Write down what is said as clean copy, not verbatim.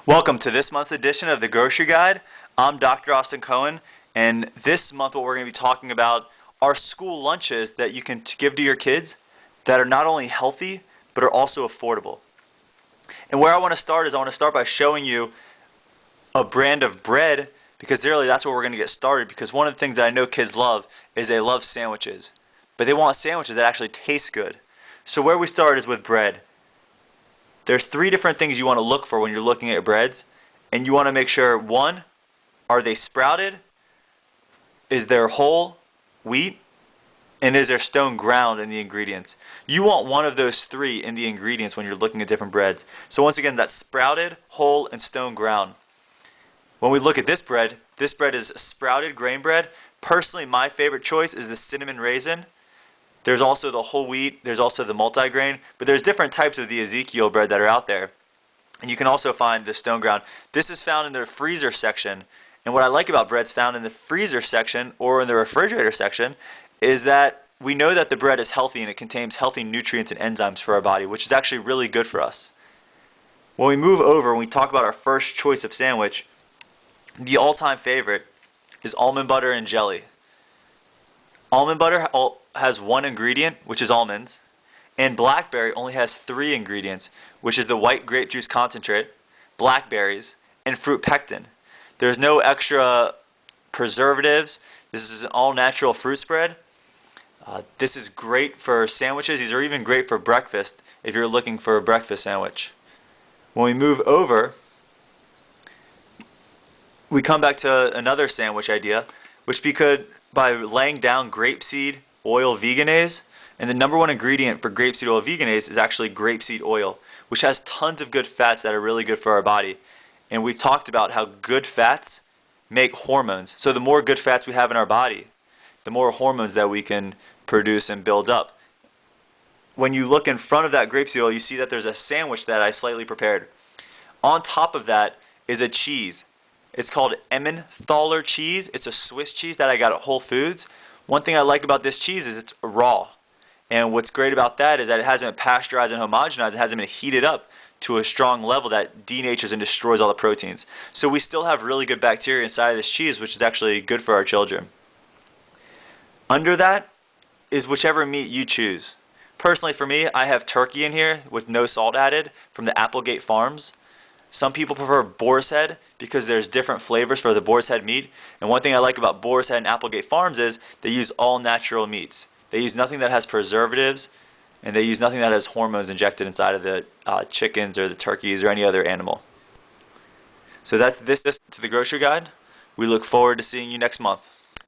Welcome to this month's edition of the Grocery Guide. I'm Dr. Austin Cohen, and this month what we're going to be talking about are school lunches that you can give to your kids that are not only healthy, but are also affordable. And where I want to start is I want to start by showing you a brand of bread, because really that's where we're going to get started, because one of the things that I know kids love is they love sandwiches. But they want sandwiches that actually taste good. So where we start is with bread. There's three different things you want to look for when you're looking at breads, and you want to make sure, one, are they sprouted? Is there whole wheat? And is there stone ground in the ingredients? You want one of those three in the ingredients when you're looking at different breads. So once again, that's sprouted, whole, and stone ground. When we look at this bread is sprouted grain bread. Personally, my favorite choice is the cinnamon raisin. There's also the whole wheat, there's also the multigrain, but there's different types of the Ezekiel bread that are out there. And you can also find the stone ground. This is found in the freezer section. And what I like about breads found in the freezer section or in the refrigerator section is that we know that the bread is healthy and it contains healthy nutrients and enzymes for our body, which is actually really good for us. When we move over, when we talk about our first choice of sandwich, the all-time favorite is almond butter and jelly. Almond butter has one ingredient, which is almonds, and blackberry only has three ingredients, which is the white grape juice concentrate, blackberries, and fruit pectin. There's no extra preservatives. This is an all-natural fruit spread. This is great for sandwiches. These are even great for breakfast if you're looking for a breakfast sandwich. When we move over, we come back to another sandwich idea, which by laying down grapeseed oil veganase, and the number one ingredient for grapeseed oil veganase is actually grapeseed oil, which has tons of good fats that are really good for our body. And we've talked about how good fats make hormones. So the more good fats we have in our body, the more hormones that we can produce and build up. When you look in front of that grapeseed oil, you see that there's a sandwich that I slightly prepared. On top of that is a cheese. It's called Emmentaler cheese. It's a Swiss cheese that I got at Whole Foods. One thing I like about this cheese is it's raw. And what's great about that is that it hasn't been pasteurized and homogenized. It hasn't been heated up to a strong level that denatures and destroys all the proteins. So we still have really good bacteria inside of this cheese, which is actually good for our children. Under that is whichever meat you choose. Personally, for me, I have turkey in here with no salt added from the Applegate Farms. Some people prefer boar's head because there's different flavors for the boar's head meat. And one thing I like about boar's head and Applegate Farms is they use all natural meats. They use nothing that has preservatives, and they use nothing that has hormones injected inside of the chickens or the turkeys or any other animal. So that's this to the Grocery Guide. We look forward to seeing you next month.